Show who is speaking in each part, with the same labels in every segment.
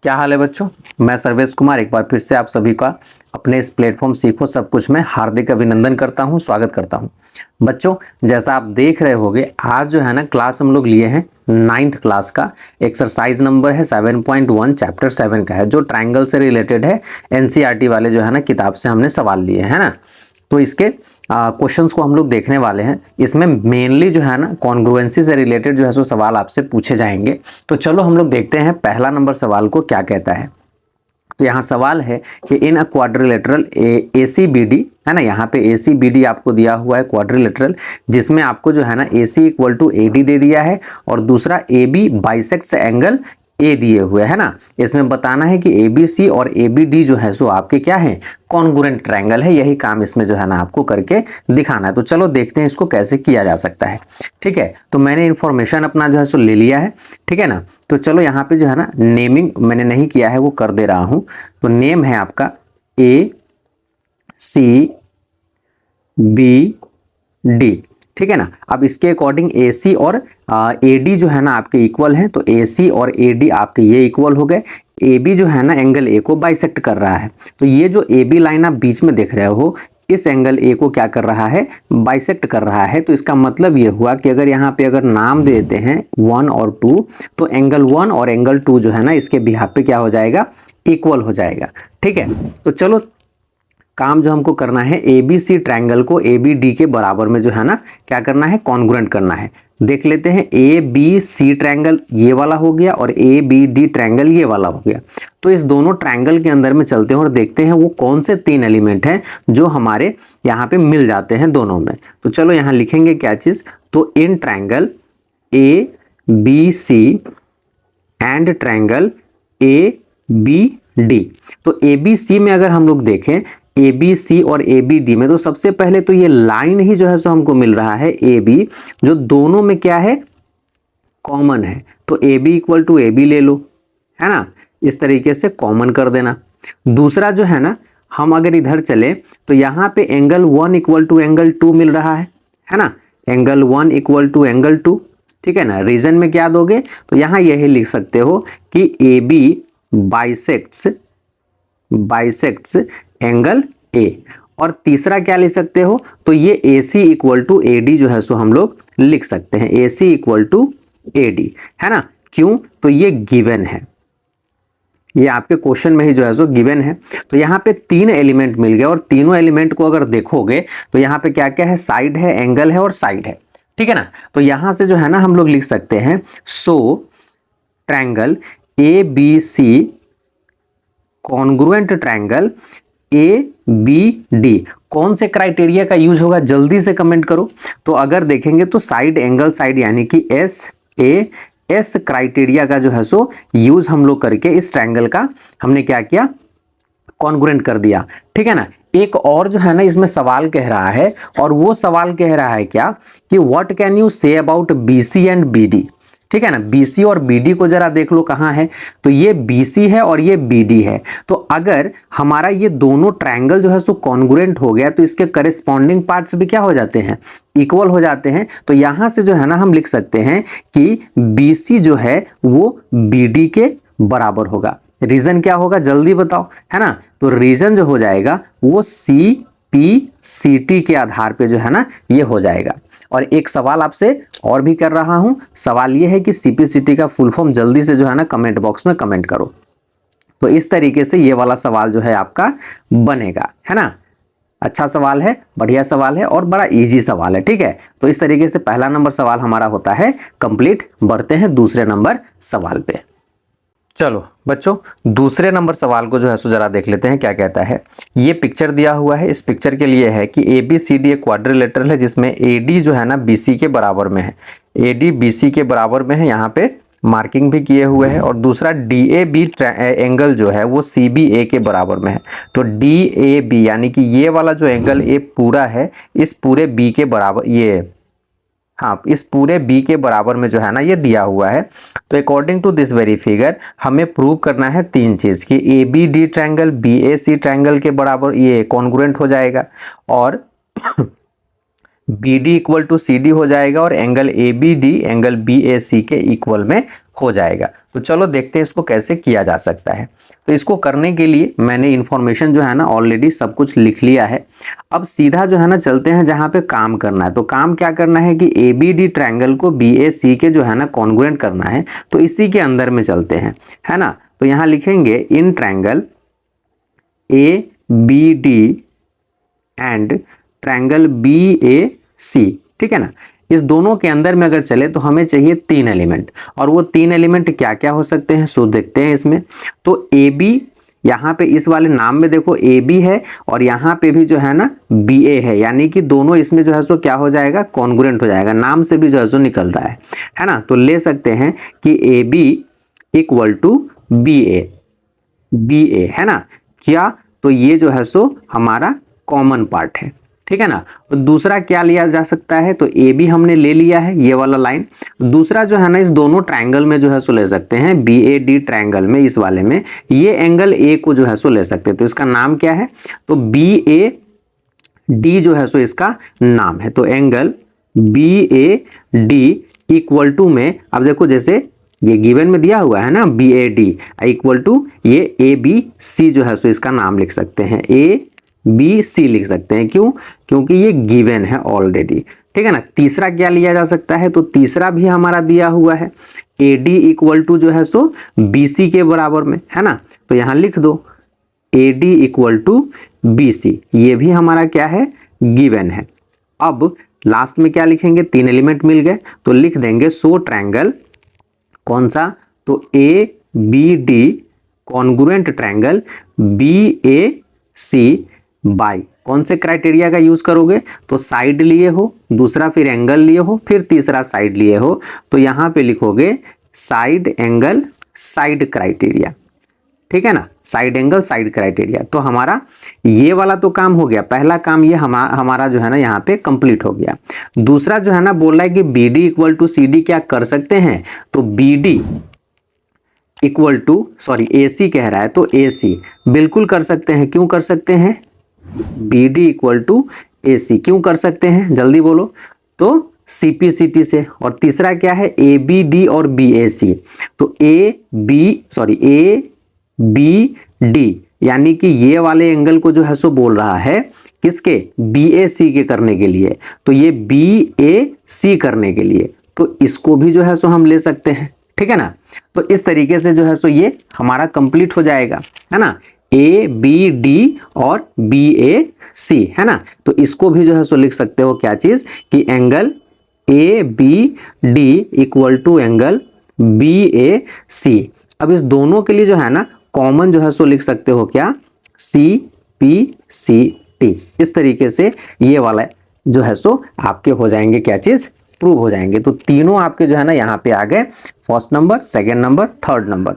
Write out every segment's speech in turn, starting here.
Speaker 1: क्या हाल है बच्चों। मैं सर्वेश कुमार एक बार फिर से आप सभी का अपने इस प्लेटफॉर्म सीखो सब कुछ में हार्दिक अभिनंदन करता हूं, स्वागत करता हूं। बच्चों, जैसा आप देख रहे होंगे, आज जो है ना क्लास हम लोग लिए हैं 9th क्लास का। एक्सरसाइज नंबर है 7.1, चैप्टर 7 का है, जो ट्रायंगल से रिलेटेड है। एनसीईआरटी वाले जो है ना किताब से हमने सवाल लिए हैं ना। तो इसके क्वेश्चंस को हम लोग देखने वाले हैं। इसमें मेनली जो है ना कॉन्ग्रुएंसी से रिलेटेड जो है सो सवाल आपसे पूछे जाएंगे। तो चलो हम लोग देखते हैं पहला नंबर सवाल को क्या कहता है। तो यहाँ सवाल है कि इन अ क्वाड्रिलेटरल ACBD है ना, यहाँ पे ACBD आपको दिया हुआ है क्वाड्रिलेटरल, जिसमें आपको जो है ना AC इक्वल टू AD दे दिया है और दूसरा AB बाइसेक्ट्स एंगल A दिए हुए है ना। इसमें बताना है कि ABC और ABD जो है सो आपके क्या है, कॉन्ग्रुएंट ट्रायंगल है। यही काम इसमें जो है ना आपको करके दिखाना है। तो चलो देखते हैं इसको कैसे किया जा सकता है। ठीक है, तो मैंने इन्फॉर्मेशन अपना जो है सो ले लिया है। ठीक है ना, तो चलो यहाँ पे जो है ना नेमिंग मैंने नहीं किया है, वो कर दे रहा हूं। तो नेम है आपका ACBD। ठीक है ना। अब इसके अकॉर्डिंग AC और AD जो है ना आपके इक्वल हैं, तो AC और AD आपके ये इक्वल हो गए। AB जो है ना एंगल A को बाइसेक्ट कर रहा है, तो ये जो AB लाइन आप बीच में देख रहे हो, इस एंगल A को क्या कर रहा है, बाइसेक्ट कर रहा है। तो इसका मतलब ये हुआ कि अगर यहाँ पे अगर नाम दे देते हैं 1 और 2, तो एंगल 1 और एंगल 2 जो है ना इसके बिहाफ पे क्या हो जाएगा, इक्वल हो जाएगा। ठीक है, तो चलो काम जो हमको करना है, ABC ट्रायंगल को ABD के बराबर में जो है ना क्या करना है, कॉन्ग्रुएंट करना है। देख लेते हैं, ABC ट्रायंगल ये वाला हो गया और ABD ट्रायंगल ये वाला हो गया। तो इस दोनों ट्रायंगल के अंदर में चलते हैं और देखते हैं वो कौन से 3 एलिमेंट हैं जो हमारे यहाँ पे मिल जाते हैं दोनों में। तो चलो यहाँ लिखेंगे क्या चीज, तो in triangle ABC and triangle ABD। तो ABC में अगर हम लोग देखें, ABC और ABD में, तो सबसे पहले तो ये लाइन ही जो है सो हमको मिल रहा है AB, जो दोनों में क्या है, कॉमन है। तो AB इक्वल टू AB ले लो, है ना, इस तरीके से कॉमन कर देना। दूसरा जो है ना, हम अगर इधर चले तो यहाँ पे एंगल 1 इक्वल टू एंगल 2 मिल रहा है ना, एंगल 1 इक्वल टू एंगल 2। ठीक है ना, रीजन में क्या दोगे, तो यहाँ यही लिख सकते हो कि AB बाइसेक्ट्स एंगल A। और तीसरा क्या लिख सकते हो, तो ये AC इक्वल टू AD जो है सो हम लोग लिख सकते हैं, AC इक्वल टू AD, है ना। क्यों, तो ये गिवन है, ये आपके क्वेश्चन में ही जो है सो गिवन है। तो यहाँ पे 3 एलिमेंट मिल गए और तीनों एलिमेंट को अगर देखोगे तो यहाँ पे क्या क्या है, साइड है, एंगल है और साइड है। ठीक है ना, तो यहां से जो है ना हम लोग लिख सकते हैं, so triangle ABC congruent triangle ABD कौन से क्राइटेरिया का यूज होगा, जल्दी से कमेंट करो। तो अगर देखेंगे तो साइड, एंगल, साइड यानी कि SAS क्राइटेरिया का जो है सो यूज हम लोग करके इस ट्रायंगल का हमने क्या किया, कॉन्ग्रुएंट कर दिया। ठीक है ना। एक और जो है ना इसमें सवाल कह रहा है, और वो सवाल कह रहा है क्या, कि what can you say about BC and BD। ठीक है ना, BC और BD को जरा देख लो कहाँ है, तो ये BC है और ये BD है। तो अगर हमारा ये दोनों ट्रायंगल जो है सो कॉन्ग्रुएंट हो गया, तो इसके करेस्पॉन्डिंग पार्ट्स भी क्या हो जाते हैं, इक्वल हो जाते हैं। तो यहां से जो है ना हम लिख सकते हैं कि BC जो है वो BD के बराबर होगा। रीजन क्या होगा, जल्दी बताओ, है ना। तो रीजन जो हो जाएगा वो CPCT के आधार पे जो है ना ये हो जाएगा। और एक सवाल आपसे और भी कर रहा हूं, सवाल ये है कि CPCT का फुल फॉर्म जल्दी से जो है ना कमेंट बॉक्स में कमेंट करो। तो इस तरीके से ये वाला सवाल जो है आपका बनेगा, है ना। अच्छा सवाल है, बढ़िया सवाल है और बड़ा इजी सवाल है। ठीक है, तो इस तरीके से पहला नंबर सवाल हमारा होता है कंप्लीट। बढ़ते हैं दूसरे नंबर सवाल पे। चलो बच्चों, दूसरे नंबर सवाल को जो है सो जरा देख लेते हैं क्या कहता है। ये पिक्चर दिया हुआ है, इस पिक्चर के लिए है कि ABCD एक क्वाड्रिलेटरल है जिसमें AD जो है ना BC के बराबर में है, AD BC के बराबर में है, यहाँ पे मार्किंग भी किए हुए हैं। और दूसरा DAB एंगल जो है वो CBA के बराबर में है। तो DAB यानी कि ये वाला जो एंगल A पूरा है, इस पूरे B के बराबर, ये हाँ इस पूरे B के बराबर में जो है ना ये दिया हुआ है। तो according to this very figure हमें प्रूव करना है 3 चीज कि ABD ट्रायंगल BAC ट्रायंगल के बराबर ये कॉन्ग्रुएंट हो जाएगा, और B D equal to C D हो जाएगा और angle A B D angle B A C के इक्वल में हो जाएगा। तो चलो देखते हैं इसको कैसे किया जा सकता है। तो इसको करने के लिए मैंने इन्फॉर्मेशन जो है ना ऑलरेडी सब कुछ लिख लिया है। अब सीधा जो है ना चलते हैं जहाँ पे काम करना है। तो काम क्या करना है कि ए बी डी ट्रायंगल को बी ए सी के जो है ना कॉन्ग्रुएंट करना है। तो इसी के अंदर में चलते हैं, है ना। तो यहाँ लिखेंगे in triangle A B D and triangle B A C, ठीक है ना। इस दोनों के अंदर में अगर चले तो हमें चाहिए 3 एलिमेंट, और वो 3 एलिमेंट क्या क्या हो सकते हैं सो देखते हैं इसमें। तो ए बी, यहाँ पे इस वाले नाम में देखो ए बी है और यहाँ पे भी जो है ना बी ए है, यानी कि दोनों इसमें जो है सो क्या हो जाएगा कॉन्ग्रुएंट हो जाएगा, नाम से भी जो है सो निकल रहा है ना। तो ले सकते हैं कि A B equal to B A, है ना। क्या, तो ये जो है सो हमारा कॉमन पार्ट है, ठीक है ना। और दूसरा क्या लिया जा सकता है, तो ए बी हमने ले लिया है ये वाला लाइन। दूसरा जो है ना इस दोनों ट्रायंगल में जो है सो ले सकते हैं, बी ए डी ट्रायंगल में, इस वाले में ये एंगल ए को जो है सो ले सकते हैं। तो इसका नाम क्या है, तो बी ए डी जो है सो इसका नाम है। तो angle B A D equal to में, अब देखो जैसे ये गिवन में दिया हुआ है ना B A D equal to ये ए बी सी जो है सो इसका नाम लिख सकते हैं, ए बी सी लिख सकते हैं। क्यों, क्योंकि ये गिवन है ऑलरेडी, ठीक है ना। तीसरा क्या लिया जा सकता है, तो तीसरा भी हमारा दिया हुआ है ए डी इक्वल टू जो है सो बी सी के बराबर में, है ना। तो यहाँ लिख दो A D equal to B C, ये भी हमारा क्या है गिवन है। अब लास्ट में क्या लिखेंगे, 3 एलिमेंट मिल गए तो लिख देंगे सो ट्रायंगल, कौन सा, तो A B D congruent triangle B A C by, कौन से क्राइटेरिया का यूज करोगे, तो साइड लिए हो, दूसरा फिर एंगल लिए हो, फिर तीसरा साइड लिए हो। तो यहाँ पे लिखोगे साइड एंगल साइड क्राइटेरिया, ठीक है ना, साइड एंगल साइड क्राइटेरिया। तो हमारा ये वाला तो काम हो गया, पहला काम ये हमारा जो है ना यहाँ पे कंप्लीट हो गया। दूसरा जो है ना बोल रहा है कि B D equal to C D क्या कर सकते हैं, तो B D equal to sorry A C कह रहा है, तो ए सी बिल्कुल कर सकते हैं। क्यों कर सकते हैं, बी डी इक्वल टू ए सी क्यों कर सकते हैं, जल्दी बोलो, तो सीपीसीटी से। और तीसरा क्या है, ए बी डी और बी ए सी, तो ए बी डी, यानी कि ये वाले एंगल को जो है सो बोल रहा है किसके, बी ए सी के करने के लिए, तो ये बी ए सी करने के लिए, तो इसको भी जो है सो हम ले सकते हैं, ठीक है ना। तो इस तरीके से जो है सो ये हमारा कंप्लीट हो जाएगा, है ना, ए बी डी और बी ए सी, है ना। तो इसको भी जो है सो लिख सकते हो क्या चीज, कि angle A B D equal to angle B A C. अब इस दोनों के लिए जो है ना कॉमन जो है सो लिख सकते हो क्या, सी पी सी टी। इस तरीके से ये वाला जो है सो आपके हो जाएंगे क्या चीज, प्रूव हो जाएंगे। तो तीनों आपके जो है ना यहाँ पे आ गए, first number, second number, third number,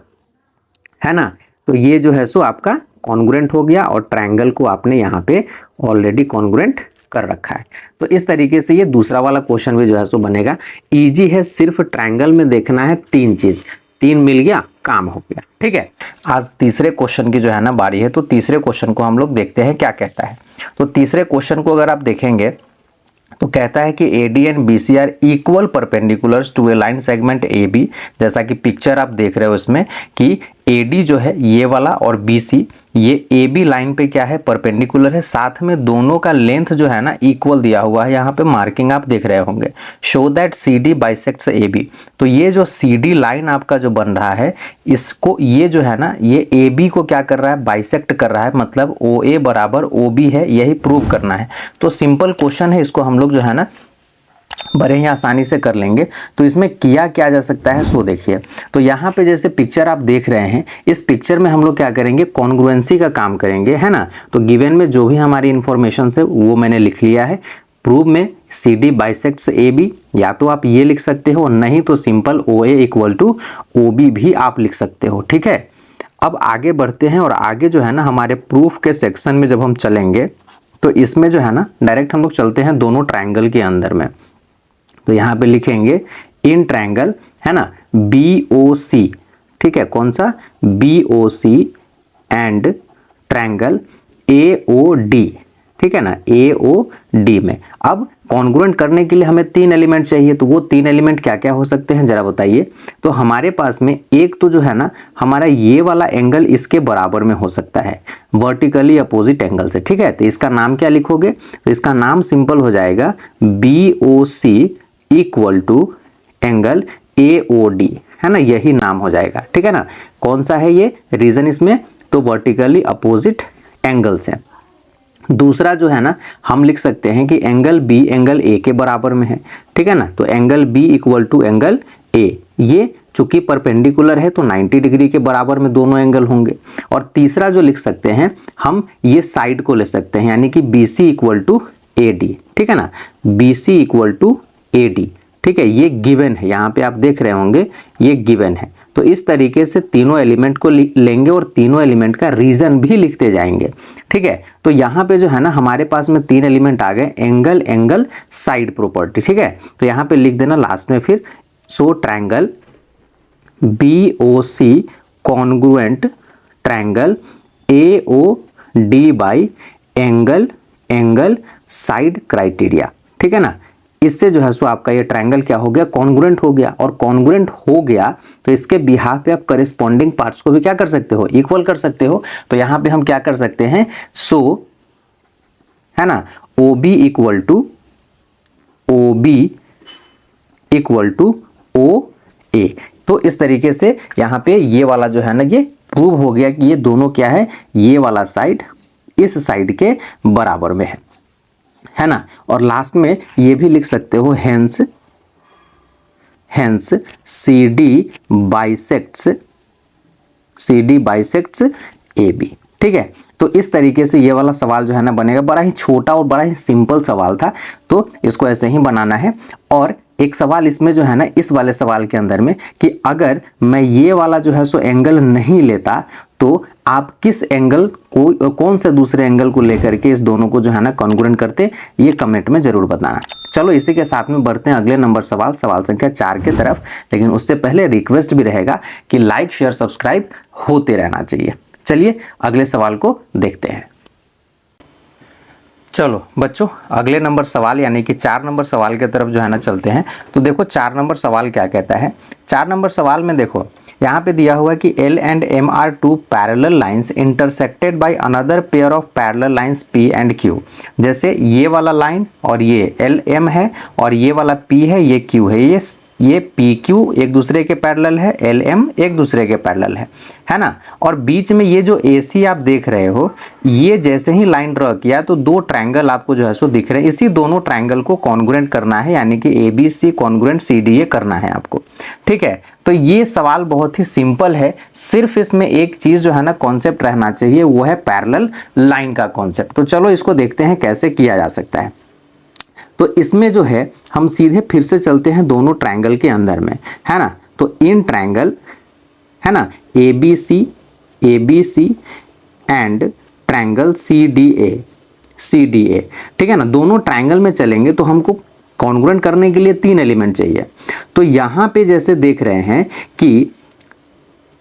Speaker 1: है ना। तो ये जो है सो आपका कॉन्ग्रुएंट हो गया और ट्रायंगल को आपने यहाँ पे ऑलरेडी कॉन्ग्रुएंट कर रखा है। तो इस तरीके से ये दूसरा वाला क्वेश्चन भी जो है सो बनेगा। इजी है, सिर्फ ट्रायंगल में देखना है 3 चीज, 3 मिल गया काम हो गया, ठीक है। आज तीसरे क्वेश्चन की जो है ना बारी है। तो तीसरे क्वेश्चन को हम लोग देखते हैं क्या कहता है। तो तीसरे क्वेश्चन को अगर आप देखेंगे तो कहता है कि AD and BC are equal perpendiculars to a line segment AB। जैसा कि पिक्चर आप देख रहे हो इसमें कि AD जो है ये वाला और BC ये AB लाइन पे क्या है परपेंडिकुलर है, साथ में दोनों का लेंथ जो है ना इक्वल दिया हुआ है, यहाँ पे मार्किंग आप देख रहे होंगे। Show that CD bisects AB। तो ये जो CD लाइन आपका जो बन रहा है इसको, ये जो है ना ये AB को क्या कर रहा है, बाइसेक्ट कर रहा है, मतलब OA बराबर OB है, यही प्रूव करना है। तो सिंपल क्वेश्चन है, इसको हम लोग जो है ना बड़े ही आसानी से कर लेंगे। तो इसमें किया क्या जा सकता है सो देखिए। तो यहाँ पे जैसे पिक्चर आप देख रहे हैं, इस पिक्चर में हम लोग क्या करेंगे, कॉन्ग्रुएंसी का काम करेंगे, है ना। तो गिवन में जो भी हमारी इंफॉर्मेशन थे वो मैंने लिख लिया है। प्रूव में CD बाइसेक्ट्स AB, या तो आप ये लिख सकते हो, नहीं तो simple OA equal to OB भी आप लिख सकते हो, ठीक है। अब आगे बढ़ते हैं और आगे जो है ना हमारे प्रूफ के सेक्शन में जब हम चलेंगे तो इसमें जो है ना डायरेक्ट हम लोग चलते हैं दोनों ट्रायंगल के अंदर में। तो यहाँ पे लिखेंगे इन ट्रायंगल, है ना, BOC, ठीक है, कौन सा, BOC एंड ट्रायंगल AOD, ठीक है ना, AOD में। अब कॉन्ग्रुएंट करने के लिए हमें 3 एलिमेंट चाहिए, तो वो 3 एलिमेंट क्या क्या हो सकते हैं जरा बताइए। तो हमारे पास में एक तो जो है ना हमारा ये वाला एंगल इसके बराबर में हो सकता है, वर्टिकली अपोजिट एंगल से, ठीक है। तो इसका नाम क्या लिखोगे, तो इसका नाम सिंपल हो जाएगा BOC equal to angle AOD, है ना, यही नाम हो जाएगा, ठीक है ना। कौन सा है ये रीजन इसमें, तो वर्टिकली अपोजिट एंगल्स है। दूसरा जो है ना हम लिख सकते हैं कि एंगल B एंगल A के बराबर में है, ठीक है ना। तो angle B equal to angle A, ये चूंकि परपेंडिकुलर है तो 90 डिग्री के बराबर में दोनों एंगल होंगे। और तीसरा जो लिख सकते हैं हम ये साइड को ले सकते हैं, यानी कि BC इक्वल टू AD, ठीक है ना, BC इक्वल टू AD, ठीक है। ये गिवन है, यहाँ पे आप देख रहे होंगे ये गिवन है। तो इस तरीके से तीनों एलिमेंट को लेंगे और तीनों एलिमेंट का रीजन भी लिखते जाएंगे, ठीक है। तो यहाँ पे जो है ना हमारे पास में 3 एलिमेंट आ गए, एंगल एंगल साइड प्रॉपर्टी, ठीक है। तो यहाँ पे लिख देना लास्ट में फिर, so triangle BOC congruent triangle AOD by angle angle side criteria, ठीक है ना। इससे जो है सो आपका ये ट्रायंगल क्या हो गया, कॉन्ग्रुएंट हो गया। और कॉन्ग्रुएंट हो गया तो इसके बिहाफ पे आप करेस्पॉन्डिंग पार्ट्स को भी क्या कर सकते हो, इक्वल कर सकते हो। तो यहाँ पे हम क्या कर सकते हैं, सो है ना OB इक्वल टू OA। तो इस तरीके से यहाँ पे ये वाला जो है ना ये प्रूव हो गया कि ये दोनों क्या है, ये वाला साइड इस साइड के बराबर में है ना। और लास्ट में ये भी लिख सकते हो, हेंस CD बाइसेक्ट्स AB, ठीक है। तो इस तरीके से ये वाला सवाल जो है ना बनेगा। बड़ा ही छोटा और बड़ा ही सिंपल सवाल था, तो इसको ऐसे ही बनाना है। और एक सवाल इसमें जो है ना इस वाले सवाल के अंदर में कि अगर मैं ये वाला जो है सो एंगल नहीं लेता तो आप किस एंगल को, कौन से दूसरे एंगल को लेकर के इस दोनों को जो है ना कॉन्ग्रुएंट करते, ये कमेंट में जरूर बताना। चलो इसी के साथ में बढ़ते हैं अगले नंबर सवाल संख्या 4 के तरफ। लेकिन उससे पहले रिक्वेस्ट भी रहेगा कि लाइक शेयर सब्सक्राइब होते रहना चाहिए। चलिए अगले सवाल को देखते हैं। चलो बच्चों अगले नंबर सवाल यानी कि 4 नंबर सवाल की तरफ जो है ना चलते हैं। तो देखो 4 नंबर सवाल क्या कहता है। 4 नंबर सवाल में देखो यहाँ पे दिया हुआ है कि L and M are 2 parallel lines intersected by another pair of parallel lines P and Q। जैसे ये वाला लाइन और ये LM है और ये वाला P है, ये Q है, ये PQ एक दूसरे के पैरेलल है, LM एक दूसरे के पैरेलल है ना। और बीच में ये जो AC आप देख रहे हो, ये जैसे ही लाइन ड्रॉ किया तो 2 ट्रायंगल आपको जो है सो दिख रहे हैं। इसी दोनों ट्रायंगल को कॉन्ग्रुएंट करना है, यानी कि ABC कॉन्ग्रुएंट CDA करना है आपको, ठीक है। तो ये सवाल बहुत ही सिंपल है, सिर्फ इसमें एक चीज जो है ना कॉन्सेप्ट रहना चाहिए, वो है पैरेलल लाइन का कॉन्सेप्ट। तो चलो इसको देखते हैं कैसे किया जा सकता है। तो इसमें जो है हम सीधे फिर से चलते हैं दोनों ट्रायंगल के अंदर में, है ना। तो इन ट्रायंगल है ना ABC एंड ट्रायंगल CDA, ठीक है ना। दोनों ट्रायंगल में चलेंगे तो हमको कॉन्ग्रुएंट करने के लिए 3 एलिमेंट चाहिए। तो यहाँ पे जैसे देख रहे हैं कि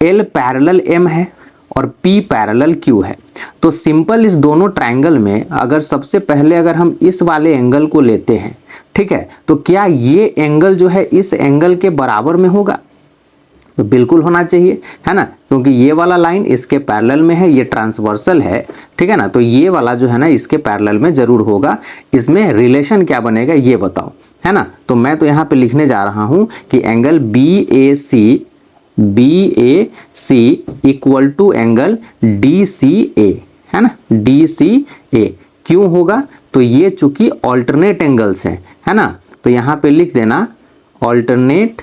Speaker 1: L पैरेलल M है और P पैरेलल Q है। तो सिंपल इस दोनों ट्रायंगल में अगर सबसे पहले अगर हम इस वाले एंगल को लेते हैं, ठीक है, तो क्या ये एंगल जो है इस एंगल के बराबर में होगा, तो बिल्कुल होना चाहिए, है ना, क्योंकि ये वाला लाइन इसके पैरेलल में है, ये ट्रांसवर्सल है, ठीक है ना। तो ये वाला जो है ना इसके पैरेलल में जरूर होगा। इसमें रिलेशन क्या बनेगा ये बताओ, है ना। तो मैं तो यहाँ पे लिखने जा रहा हूँ कि angle BAC equal to angle DCA, है ना, DCA क्यों होगा, तो ये चूंकि ऑल्टरनेट एंगल्स हैं, है ना। तो यहाँ पे लिख देना ऑल्टरनेट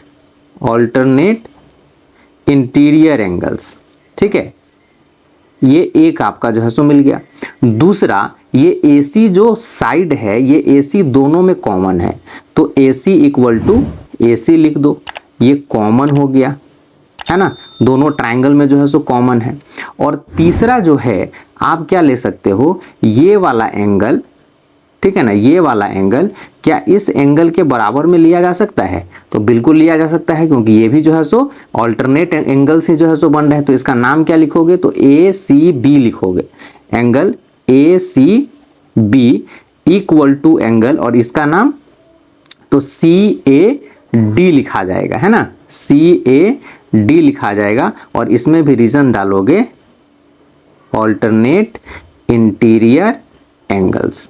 Speaker 1: इंटीरियर एंगल्स, ठीक है। ये एक आपका जो है सो मिल गया। दूसरा ये AC जो साइड है, ये AC दोनों में कॉमन है, तो AC इक्वल टू AC लिख दो, ये कॉमन हो गया, है ना, दोनों ट्रायंगल में जो है सो कॉमन है। और तीसरा जो है आप क्या ले सकते हो, ये वाला एंगल, ठीक है ना, ये वाला एंगल क्या इस एंगल के बराबर में लिया जा सकता है, तो बिल्कुल लिया जा सकता है, क्योंकि ये भी जो है सो ऑल्टरनेट एंगल से जो है सो बन रहे हैं। तो इसका नाम क्या लिखोगे, तो ACB लिखोगे, angle ACB be equal to angle, और इसका नाम तो CAD लिखा जाएगा, है ना, CAD लिखा जाएगा। और इसमें भी रीजन डालोगे ऑल्टरनेट इंटीरियर एंगल्स।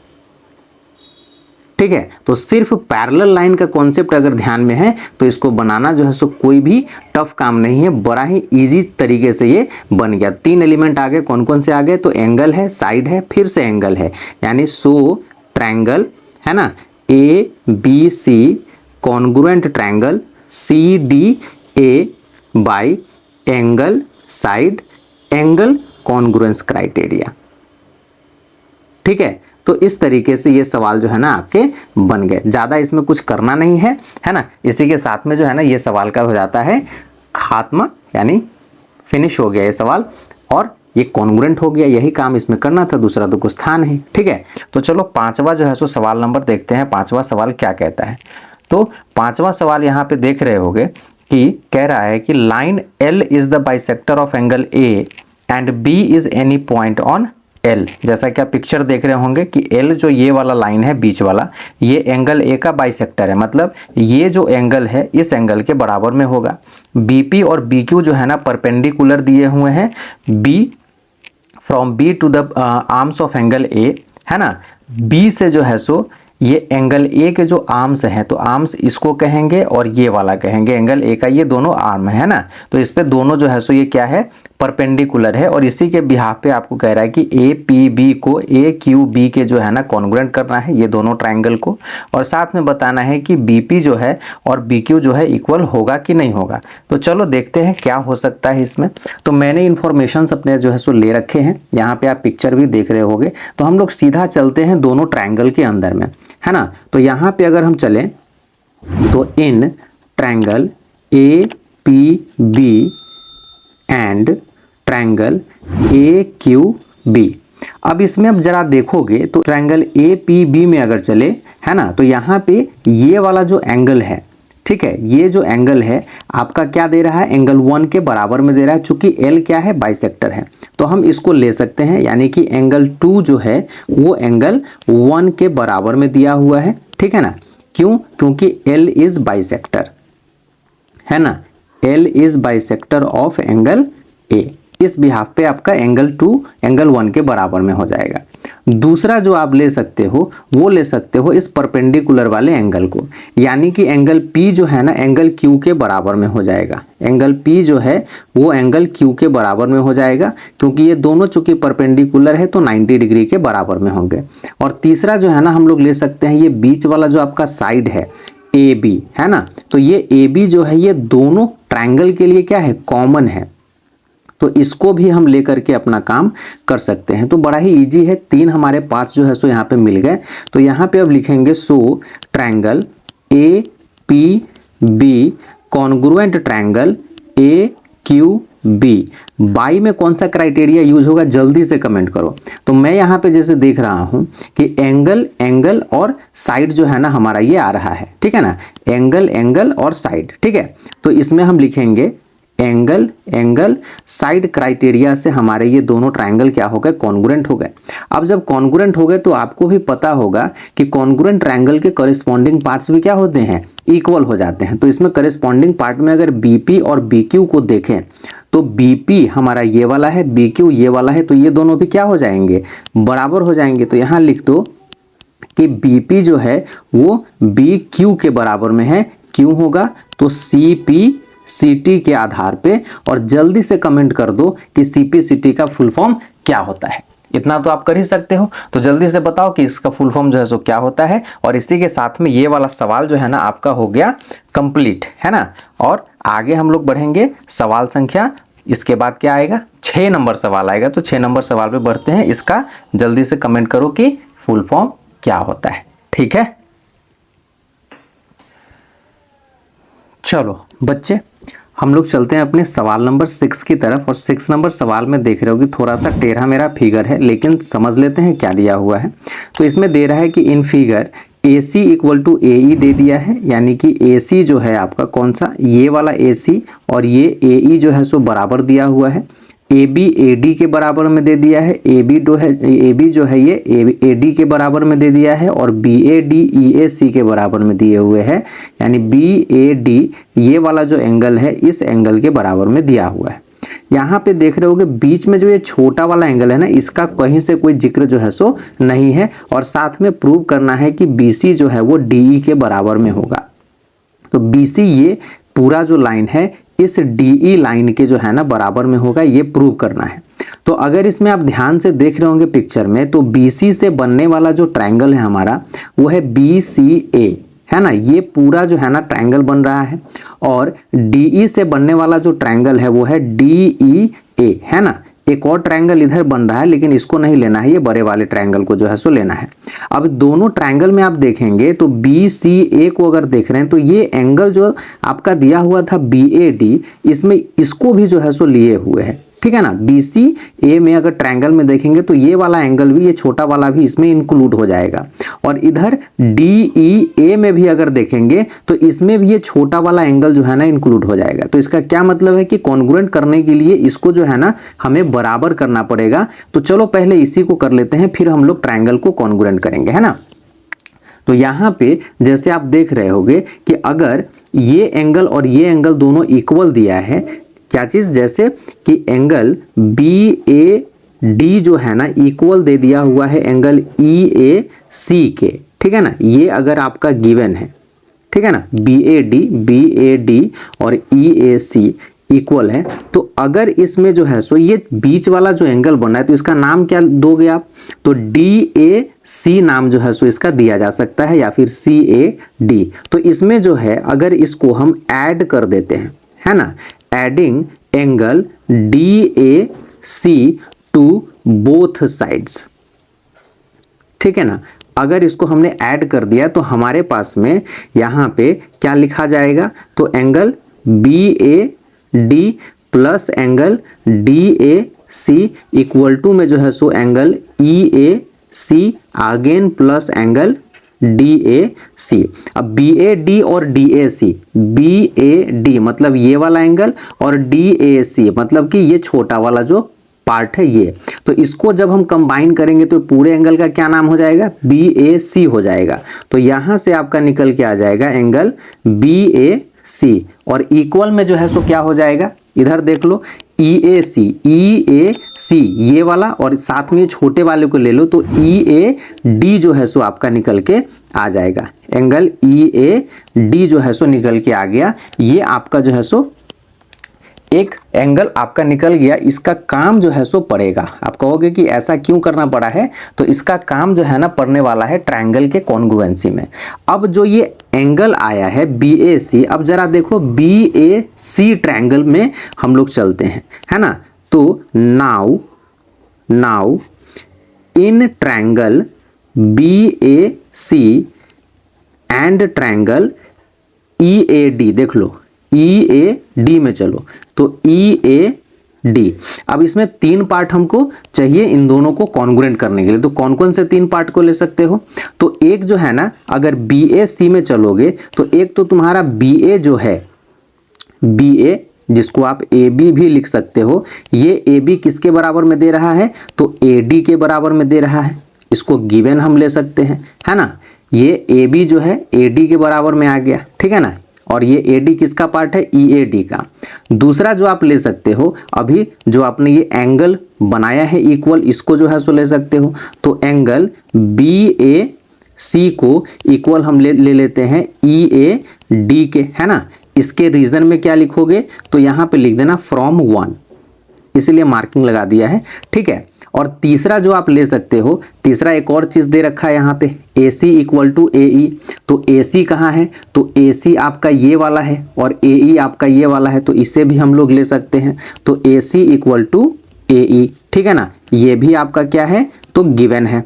Speaker 1: ठीक है, तो सिर्फ पैरेलल लाइन का कॉन्सेप्ट अगर ध्यान में है तो इसको बनाना जो है सो कोई भी टफ काम नहीं है, बड़ा ही इजी तरीके से ये बन गया। 3 एलिमेंट आ गए, कौन कौन से आ गए, तो एंगल है, साइड है, फिर से एंगल है, यानी सो ट्रायंगल, है ना, ABC congruent triangle CDA bye angle side angle congruence criteria. ठीक है, तो इस तरीके से ये सवाल जो है ना आपके बन गए। ज़्यादा इसमें कुछ करना नहीं है, है ना। इसी के साथ में जो है ना ये सवाल का हो जाता है खात्मा, यानी फिनिश हो गया ये सवाल, और ये कॉन्ग्रुएंट हो गया। यही काम इसमें करना था, दूसरा तो कुछ था नहीं। ठीक है, तो चलो 5वां जो है सो सवाल नंबर देखते हैं। 5वां सवाल क्या कहता है, तो 5वां सवाल यहाँ पे देख रहे होगे कि कह रहा है कि line L is the bisector of angle A and B is any point on L। जैसा कि आप पिक्चर देख रहे होंगे कि L जो ये वाला लाइन है बीच वाला, ये एंगल A का बाइसेक्टर है, मतलब ये जो एंगल है इस एंगल के बराबर में होगा। BP और BQ जो है ना परपेंडिकुलर दिए हुए हैं, B from B to the arms of angle A, है ना। B से जो है सो ये एंगल A के जो आर्म्स हैं, तो आर्म्स इसको कहेंगे और ये वाला कहेंगे एंगल A का, ये दोनों आर्म है ना। तो इस पे दोनों जो है सो ये क्या है, परपेंडिकुलर है। और इसी के बिहाफ पे आपको कह रहा है कि APB को AQB के जो है ना कॉन्ग्रुएंट करना है ये दोनों ट्रायंगल को, और साथ में बताना है कि BP जो है और BQ जो है इक्वल होगा कि नहीं होगा। तो चलो देखते हैं क्या हो सकता है इसमें। तो मैंने इन्फॉर्मेशंस अपने जो है सो ले रखे हैं, यहाँ पे आप पिक्चर भी देख रहे होगे। तो हम लोग सीधा चलते हैं दोनों ट्रायंगल के अंदर में, है ना। तो यहाँ पे अगर हम चलें तो in triangle APB and triangle AQB। अब इसमें अब जरा देखोगे तो ट्रायंगल APB में अगर चले, है ना, तो यहाँ पे ये वाला जो एंगल है, ठीक है, ये जो एंगल है आपका क्या दे रहा है, एंगल 1 के बराबर में दे रहा है। चूंकि L क्या है, बाइसेक्टर है, तो हम इसको ले सकते हैं, यानी कि एंगल 2 जो है वो एंगल 1 के बराबर में दिया हुआ है। ठीक है ना, क्यों, क्योंकि L इज बाइसेक्टर, है ना, L is bisector of angle A। इस बिहाफ पे आपका एंगल 2 एंगल 1 के बराबर में हो जाएगा। दूसरा जो आप ले सकते हो वो ले सकते हो इस परपेंडिकुलर वाले एंगल को, यानी कि एंगल P जो है ना एंगल Q के बराबर में हो जाएगा। एंगल P जो है वो एंगल Q के बराबर में हो जाएगा, क्योंकि ये दोनों चूंकि परपेंडिकुलर है तो 90 डिग्री के बराबर में होंगे। और तीसरा जो है ना हम लोग ले सकते हैं ये बीच वाला जो आपका साइड है AB, है ना, तो ये AB जो है ये दोनों ट्रायंगल के लिए क्या है, कॉमन है। तो इसको भी हम लेकर के अपना काम कर सकते हैं। तो बड़ा ही इजी है, 3 हमारे पार्ट्स जो है सो यहाँ पे मिल गए। तो यहाँ पे अब लिखेंगे so triangle APB congruent triangle AQB। By में कौन सा क्राइटेरिया यूज होगा, जल्दी से कमेंट करो। तो मैं यहाँ पे जैसे देख रहा हूँ कि एंगल और साइड जो है ना हमारा ये आ रहा है, ठीक है ना, एंगल और साइड। ठीक है, तो इसमें हम लिखेंगे एंगल साइड क्राइटेरिया से हमारे ये दोनों ट्रायंगल क्या हो गए, कॉन्ग्रुएंट हो गए। अब जब कॉन्ग्रुएंट हो गए तो आपको भी पता होगा कि कॉन्ग्रुएंट ट्रायंगल के कॉरेस्पॉन्डिंग पार्ट्स भी क्या होते हैं, इक्वल हो जाते हैं। तो इसमें कॉरेस्पॉन्डिंग पार्ट में अगर BP और BQ को देखें तो BP हमारा ये वाला है, BQ ये वाला है, तो ये दोनों भी क्या हो जाएंगे, बराबर हो जाएंगे। तो यहाँ लिख दो कि BP जो है वो BQ के बराबर में है। क्यों होगा, तो CPCT के आधार पे, और जल्दी से कमेंट कर दो कि CPCT का फुल फॉर्म क्या होता है। इतना तो आप कर ही सकते हो, तो जल्दी से बताओ कि इसका फुल फॉर्म जो है सो क्या होता है। और इसी के साथ में ये वाला सवाल जो है ना आपका हो गया कंप्लीट, है ना। और आगे हम लोग बढ़ेंगे सवाल संख्या, इसके बाद क्या आएगा, 6 नंबर सवाल आएगा। तो 6 नंबर सवाल पे बढ़ते हैं। इसका जल्दी से कमेंट करो कि फुल फॉर्म क्या होता है। ठीक है, चलो बच्चे हम लोग चलते हैं अपने सवाल नंबर 6 की तरफ। और 6 नंबर सवाल में देख रहे हो कि थोड़ा सा टेढ़ा मेरा फिगर है, लेकिन समझ लेते हैं क्या दिया हुआ है। तो इसमें दे रहा है कि in figure AC equal to AE दे दिया है, यानी कि AC जो है आपका कौन सा, ये वाला AC और ये AE जो है सो बराबर दिया हुआ है। ए बी ए डी के बराबर में दे दिया है, ए बी जो है ये ए डी के बराबर में दे दिया है, और B A D E A C के बराबर में दिए हुए हैं, यानी बी ए डी ये वाला जो एंगल है इस एंगल के बराबर में दिया हुआ है। यहाँ पे देख रहे होगे बीच में जो ये छोटा वाला एंगल है ना, इसका कहीं से कोई जिक्र जो है सो नहीं है, और साथ में प्रूव करना है कि बी सी जो है वो डी ई के बराबर में होगा। तो बी सी ये पूरा जो लाइन है इस DE लाइन के जो है ना बराबर में होगा, ये प्रूव करना है। तो अगर इसमें आप ध्यान से देख रहे होंगे पिक्चर में, तो BC से बनने वाला जो ट्रायंगल है हमारा वो है BCA, है ना, ये पूरा जो है ना ट्रायंगल बन रहा है, और DE से बनने वाला जो ट्रायंगल है वो है DEA, है ना। एक और ट्रायंगल इधर बन रहा है लेकिन इसको नहीं लेना है, ये बड़े वाले ट्रायंगल को जो है सो लेना है। अब दोनों ट्रायंगल में आप देखेंगे तो BCA को अगर देख रहे हैं तो ये एंगल जो आपका दिया हुआ था BAD, इसमें इसको भी जो है सो लिए हुए है, ठीक है ना। BCA में अगर ट्रायंगल में देखेंगे तो ये वाला एंगल भी, ये छोटा वाला भी इसमें इंक्लूड हो जाएगा, और इधर DEA में भी अगर देखेंगे तो इसमें भी ये छोटा वाला एंगल जो है ना इंक्लूड हो जाएगा। तो इसका क्या मतलब है कि कॉन्ग्रुएंट करने के लिए इसको जो है ना हमें बराबर करना पड़ेगा। तो चलो पहले इसी को कर लेते हैं, फिर हम लोग ट्रायंगल को कॉन्ग्रुएंट करेंगे, है ना। तो यहाँ पे जैसे आप देख रहे होगे कि अगर ये एंगल और ये एंगल दोनों इक्वल दिया है, क्या चीज, जैसे कि एंगल BAD जो है ना इक्वल दे दिया हुआ है एंगल EAC के, ठीक है ना, ये अगर आपका गिवन है, ठीक है ना, BAD और EAC इक्वल है, तो अगर इसमें जो है सो ये बीच वाला जो एंगल बन रहा है तो इसका नाम क्या दोगे आप, तो DAC नाम जो है सो इसका दिया जा सकता है, या फिर CAD। तो इसमें जो है अगर इसको हम ऐड कर देते हैं, है ना, adding angle DAC to both sides, ठीक है ना। अगर इसको हमने ऐड कर दिया तो हमारे पास में यहाँ पे क्या लिखा जाएगा, तो angle BAD plus angle DAC equal to में जो है सो angle EAC again plus angle DAC। अब BAD और DAC, BAD मतलब ये वाला एंगल और DAC मतलब कि ये छोटा वाला जो पार्ट है ये, तो इसको जब हम कंबाइन करेंगे तो पूरे एंगल का क्या नाम हो जाएगा, BAC हो जाएगा। तो यहां से आपका निकल के आ जाएगा एंगल BAC, और इक्वल में जो है सो क्या हो जाएगा, इधर देख लो EAC ये वाला, और साथ में छोटे वाले को ले लो तो EAD जो है सो आपका निकल के आ जाएगा, एंगल EAD जो है सो निकल के आ गया। ये आपका जो है सो एक एंगल आपका निकल गया। इसका काम जो है सो पड़ेगा, आप कहोगे कि ऐसा क्यों करना पड़ा है, तो इसका काम जो है ना पड़ने वाला है ट्रायंगल के कॉन्ग्रुएंसी में। अब जो ये एंगल आया है BAC, अब जरा देखो BAC ट्रायंगल में हम लोग चलते हैं, है ना। तो now in triangle BAC and triangle EAD, देख लो EAD में चलो, तो EAD। अब इसमें तीन पार्ट हमको चाहिए इन दोनों को कॉन्ग्रुएंट करने के लिए, तो कौन कौन से तीन पार्ट को ले सकते हो, तो एक जो है ना अगर BAC में चलोगे तो एक तो तुम्हारा BA जो है, BA जिसको आप AB भी लिख सकते हो, ये AB किसके बराबर में दे रहा है, तो AD के बराबर में दे रहा है, इसको गिवन हम ले सकते हैं, है ना। ये AB जो है AD के बराबर में आ गया, ठीक है ना, और ये AD किसका पार्ट है, EAD का। दूसरा जो आप ले सकते हो, अभी जो आपने ये एंगल बनाया है इक्वल, इसको जो है सो ले सकते हो, तो एंगल BAC को इक्वल हम ले लेते हैं EAD के, है ना। इसके रीजन में क्या लिखोगे, तो यहाँ पे लिख देना फ्रॉम 1, इसीलिए मार्किंग लगा दिया है, ठीक है। और तीसरा जो आप ले सकते हो, तीसरा एक और चीज दे रखा है यहाँ पे, AC इक्वल टू AE। तो AC कहाँ है, तो AC आपका ये वाला है और AE आपका ये वाला है, तो इसे भी हम लोग ले सकते हैं, तो AC इक्वल टू AE, ठीक है ना। ये भी आपका क्या है, तो गिवन है,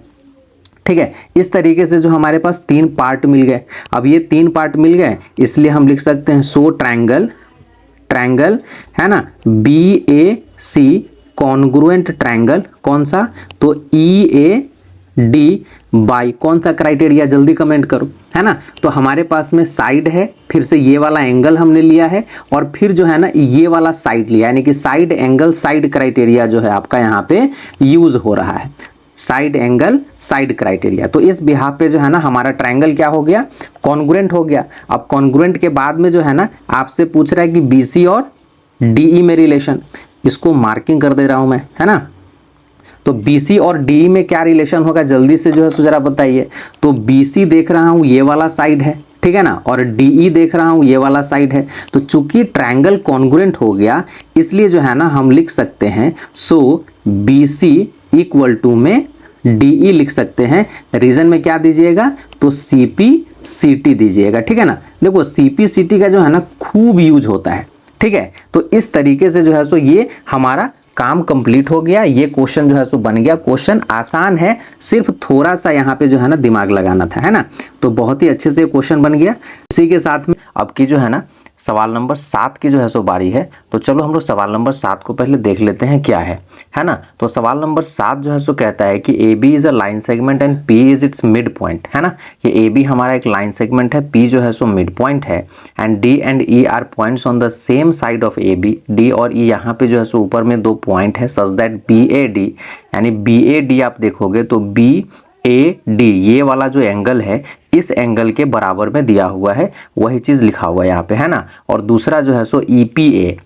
Speaker 1: ठीक है। इस तरीके से जो हमारे पास तीन पार्ट मिल गए। अब ये तीन पार्ट मिल गए, इसलिए हम लिख सकते हैं सो ट्रायंगल है ना, BAC कॉन्ग्रुएंट ट्रायंगल, कौन सा, तो EAD बाई, कौन सा क्राइटेरिया, जल्दी कमेंट करो, है ना। तो हमारे पास में साइड है, फिर से ये वाला एंगल हमने लिया है, और फिर जो है ना ये वाला साइड लिया, यानी कि साइड एंगल साइड क्राइटेरिया जो है आपका यहाँ पे यूज हो रहा है, साइड एंगल साइड क्राइटेरिया। तो इस बिहाफ पे जो है ना हमारा ट्रायंगल क्या हो गया, कॉन्ग्रुएंट हो गया। अब कॉन्ग्रुएंट के बाद में जो है ना आपसे पूछ रहा है कि बीसी और डीई में रिलेशन, इसको मार्किंग कर दे रहा हूं मैं, है ना। तो BC और DE में क्या रिलेशन होगा, जल्दी से जो है जरा बताइए। तो BC देख रहा हूं ये वाला साइड है, ठीक है ना, और DE देख रहा हूं ये वाला साइड है। तो चूंकि ट्रायंगल कॉन्ग्रुएंट हो गया, इसलिए जो है ना हम लिख सकते हैं सो BC इक्वल टू में DE लिख सकते हैं। रीजन में क्या दीजिएगा, तो CP/CT दीजिएगा, ठीक है ना। देखो CP/CT का जो है ना खूब यूज होता है, ठीक है। तो इस तरीके से जो है सो ये हमारा काम कंप्लीट हो गया, ये क्वेश्चन जो है सो बन गया। क्वेश्चन आसान है, सिर्फ थोड़ा सा यहाँ पे जो है ना दिमाग लगाना था, है ना। तो बहुत ही अच्छे से क्वेश्चन बन गया। इसी के साथ में अब की जो है ना सवाल नंबर 7 की जो है सो बारी है। तो चलो हम लोग सवाल नंबर 7 को पहले देख लेते हैं क्या है ना। तो सवाल नंबर 7 जो है सो कहता है कि AB is a line segment and P is it's mid point, है ना। ये AB हमारा एक लाइन सेगमेंट है, P जो है सो मिड पॉइंट है, and D and E are points on the same side of AB। D और E यहाँ पे जो है सो ऊपर में 2 पॉइंट है, सच दैट BAD, यानी BAD आप देखोगे तो BAD ये वाला जो एंगल है इस एंगल के बराबर में दिया हुआ है, वही चीज लिखा हुआ है यहाँ पे, है ना। और दूसरा जो है सो EPA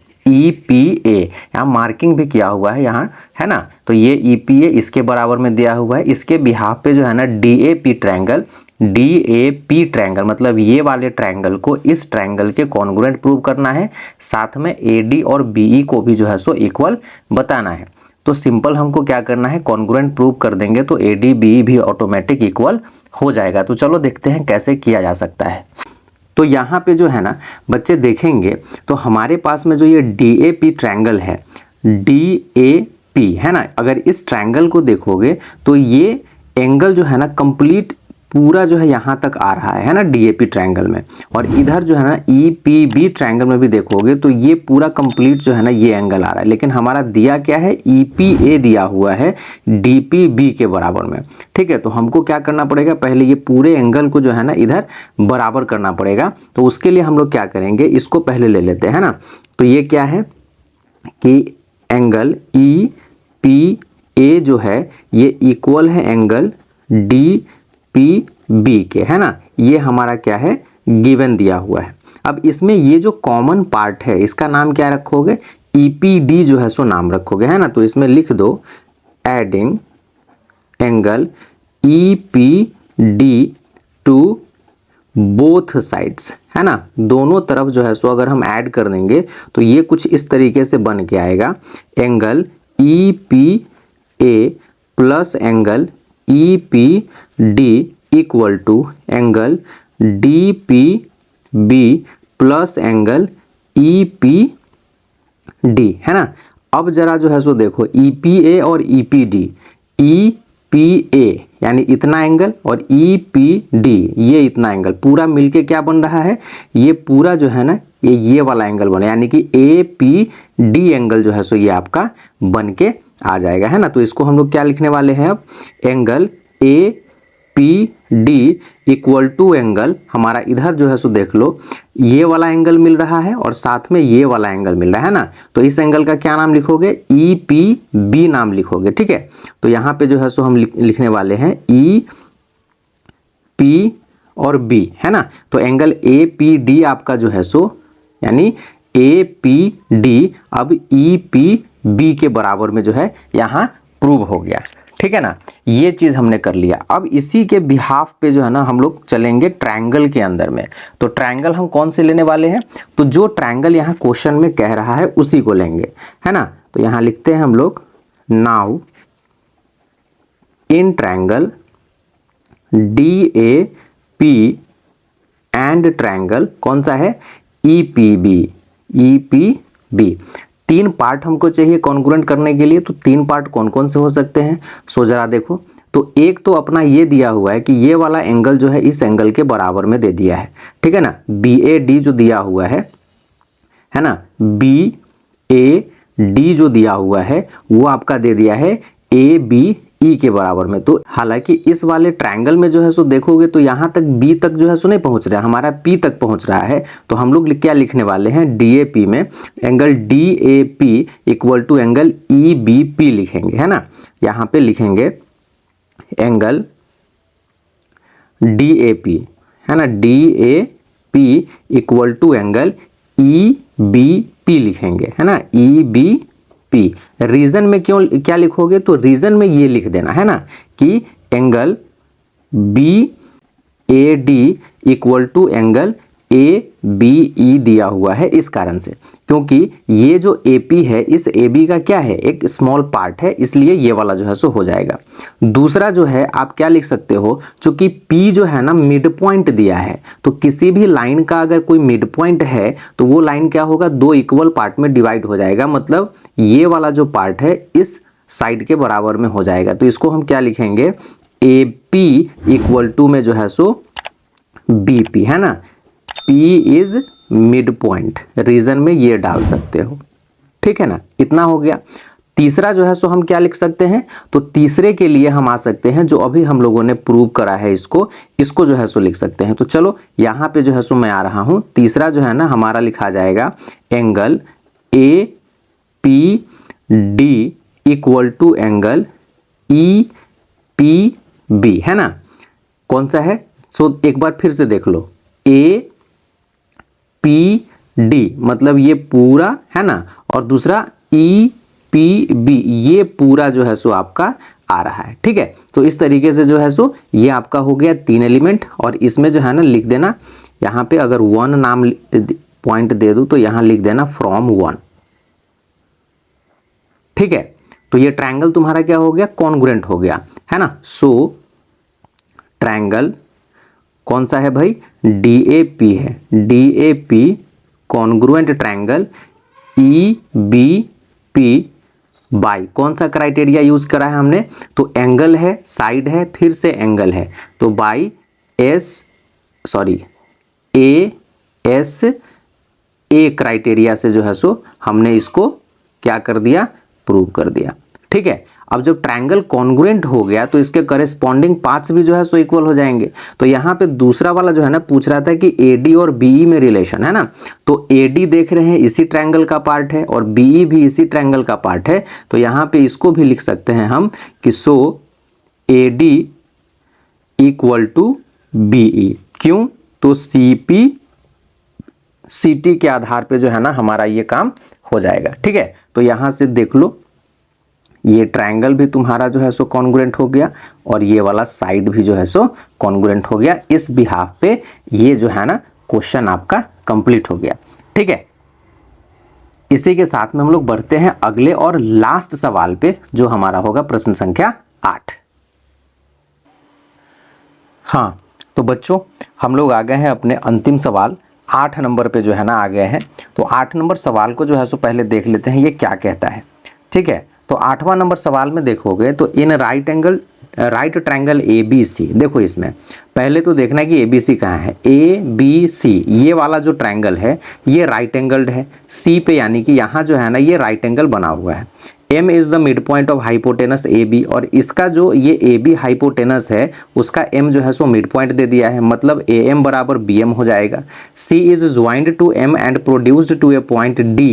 Speaker 1: यहाँ मार्किंग भी किया हुआ है यहाँ, है ना। तो ये EPA इसके बराबर में दिया हुआ है। इसके बिहाफ पे जो है ना DAP ट्रायंगल मतलब ये वाले ट्रायंगल को इस ट्रायंगल के कॉन्ग्रुएंट प्रूव करना है, साथ में AD और BE को भी जो है सो इक्वल बताना है। तो सिंपल हमको क्या करना है, कॉन्ग्रुएंट प्रूव कर देंगे तो AD BE भी ऑटोमेटिक इक्वल हो जाएगा। तो चलो देखते हैं कैसे किया जा सकता है। तो यहाँ पे जो है ना बच्चे देखेंगे तो हमारे पास में जो ये DAP ट्रायंगल है, DAP है ना, अगर इस ट्रायंगल को देखोगे तो ये एंगल जो है ना कंप्लीट पूरा जो है यहाँ तक आ रहा है ना DAP ट्रायंगल में। और इधर जो है ना EPB ट्रायंगल में भी देखोगे तो ये पूरा कंप्लीट जो है ना ये एंगल आ रहा है, लेकिन हमारा दिया क्या है, EPA दिया हुआ है DPB के बराबर में, ठीक है। तो हमको क्या करना पड़ेगा, पहले ये पूरे एंगल को जो है ना इधर बराबर करना पड़ेगा। तो उसके लिए हम लोग क्या करेंगे, इसको पहले ले लेते हैं ना। तो ये क्या है कि एंगल EPA जो है ये इक्वल है एंगल DPB के, है ना। ये हमारा क्या है, गिवन दिया हुआ है। अब इसमें ये जो कॉमन पार्ट है इसका नाम क्या रखोगे, EPD जो है सो नाम रखोगे, है ना। तो इसमें लिख दो adding angle EPD to both sides, है ना। दोनों तरफ जो है सो अगर हम ऐड कर देंगे तो ये कुछ इस तरीके से बन के आएगा, angle EPA plus angle EPD equal to angle DPB plus angle EPD, है ना। अब जरा जो है सो देखो EPA और EPD, EPA यानी इतना एंगल और EPD ये इतना एंगल पूरा मिलके क्या बन रहा है, ये पूरा जो है ना ये वाला एंगल बना, यानी कि APD एंगल जो है सो ये आपका बन के आ जाएगा, है ना। तो इसको हम लोग क्या लिखने वाले हैं अब, angle APD equal to angle हमारा इधर जो है सो देख लो ये वाला एंगल मिल रहा है और साथ में ये वाला एंगल मिल रहा है ना। तो इस एंगल का क्या नाम लिखोगे, EPB नाम लिखोगे, ठीक है। तो यहाँ पे जो है सो हम लिखने वाले हैं EP और B, है ना। तो एंगल APD आपका जो है सो यानी APD अब EPB के बराबर में जो है यहाँ प्रूव हो गया, ठीक है ना। ये चीज हमने कर लिया। अब इसी के बिहाफ पे जो है ना हम लोग चलेंगे ट्रायंगल के अंदर में। तो ट्रायंगल हम कौन से लेने वाले हैं, तो जो ट्रायंगल यहाँ क्वेश्चन में कह रहा है उसी को लेंगे, है ना। तो यहाँ लिखते हैं हम लोग, now in triangle DAP and triangle कौन सा है, EPB। तीन पार्ट हमको चाहिए कॉन्ग्रुएंट करने के लिए। तो तीन पार्ट कौन कौन से हो सकते हैं, सो जरा देखो। तो एक तो अपना ये दिया हुआ है कि ये वाला एंगल जो है इस एंगल के बराबर में दे दिया है, ठीक है ना। BAD जो दिया हुआ है ना, BAD जो दिया हुआ है वो आपका दे दिया है AB ई के बराबर में। तो हालांकि इस वाले ट्रायंगल में जो है सो देखोगे तो यहाँ तक बी तक जो है सो नहीं पहुँच रहा है, हमारा पी तक पहुँच रहा है। तो हम लोग क्या लिखने वाले हैं, डी ए पी में angle D A P equal to angle E B P लिखेंगे, है ना। यहाँ पे लिखेंगे एंगल डी ए पी, है ना, D A P equal to angle E B P लिखेंगे, है ना, ई बी पी। रीजन में क्यों क्या लिखोगे, तो रीजन में ये लिख देना, है ना, कि angle B A D equal to angle A B E दिया हुआ है इस कारण से, क्योंकि ये जो ए पी है इस ए बी का क्या है, एक स्मॉल पार्ट है, इसलिए ये वाला जो है सो हो जाएगा। दूसरा जो है आप क्या लिख सकते हो, चूंकि पी जो है ना मिड पॉइंट दिया है, तो किसी भी लाइन का अगर कोई मिड पॉइंट है तो वो लाइन क्या होगा, दो इक्वल पार्ट में डिवाइड हो जाएगा, मतलब ये वाला जो पार्ट है इस साइड के बराबर में हो जाएगा। तो इसको हम क्या लिखेंगे, ए पी इक्वल टू में जो है सो बी पी, है ना, P is mid point, reason में ये डाल सकते हो, ठीक है ना। इतना हो गया। तीसरा जो है सो हम क्या लिख सकते हैं, तो तीसरे के लिए हम आ सकते हैं जो अभी हम लोगों ने प्रूव करा है, इसको जो है सो लिख सकते हैं। तो चलो यहाँ पे जो है सो मैं आ रहा हूँ। तीसरा जो है ना हमारा लिखा जाएगा angle A P D equal to angle E P B, है ना। कौन सा है, सो एक बार फिर से देख लो, ए पी डी मतलब ये पूरा, है ना, और दूसरा ई पी बी ये पूरा जो है सो आपका आ रहा है, ठीक है। तो इस तरीके से जो है सो ये आपका हो गया 3 एलिमेंट, और इसमें जो है ना लिख देना, यहाँ पे अगर 1 नाम पॉइंट दे दूं तो यहाँ लिख देना फ्रॉम 1, ठीक है। तो ये ट्रायंगल तुम्हारा क्या हो गया, कॉन्ग्रुएंट हो गया, है ना। सो ट्रायंगल कौन सा है भाई, डी ए पी है, D A P congruent triangle E B P by कौन सा क्राइटेरिया यूज करा है हमने, तो एंगल है, साइड है, फिर से एंगल है, तो by A S A criteria से जो है सो हमने इसको क्या कर दिया, प्रूव कर दिया, ठीक है। अब जब ट्रायंगल कॉन्ग्रुएंट हो गया तो इसके करेस्पॉन्डिंग पार्ट्स भी जो है सो इक्वल हो जाएंगे। तो यहाँ पे दूसरा वाला जो है ना पूछ रहा था कि AD और BE में रिलेशन, है ना, तो AD देख रहे हैं इसी ट्रायंगल का पार्ट है और BE भी इसी ट्रायंगल का पार्ट है। तो यहाँ पे इसको भी लिख सकते हैं हम कि सो AD इक्वल टू BE, क्यों, तो CP CT के आधार पे जो है ना हमारा ये काम हो जाएगा, ठीक है। तो यहाँ से देख लो, ये ट्रायंगल भी तुम्हारा जो है सो कॉन्ग्रुएंट हो गया और ये वाला साइड भी जो है सो कॉन्ग्रुएंट हो गया। इस बिहाफ पे ये जो है ना क्वेश्चन आपका कंप्लीट हो गया, ठीक है। इसी के साथ में हम लोग बढ़ते हैं अगले और लास्ट सवाल पे, जो हमारा होगा प्रश्न संख्या 8। हाँ तो बच्चों हम लोग आ गए हैं अपने अंतिम सवाल 8 नंबर पे जो है ना आ गए हैं। तो 8 नंबर सवाल को जो है सो पहले देख लेते हैं ये क्या कहता है, ठीक है। तो 8वां नंबर सवाल में देखोगे तो इन राइट ट्रायंगल ABC, देखो इसमें पहले तो देखना है कि ABC कहाँ है, ABC ये वाला जो ट्रायंगल है ये राइट एंगल्ड है C पे, यानी कि यहाँ जो है ना ये राइट एंगल बना हुआ है। M is the mid point of hypotenuse AB, और इसका जो ये AB हाइपोटेनस है उसका M जो है सो मिड पॉइंट दे दिया है, मतलब AM बराबर BM हो जाएगा। C is joined to M and produced to a point D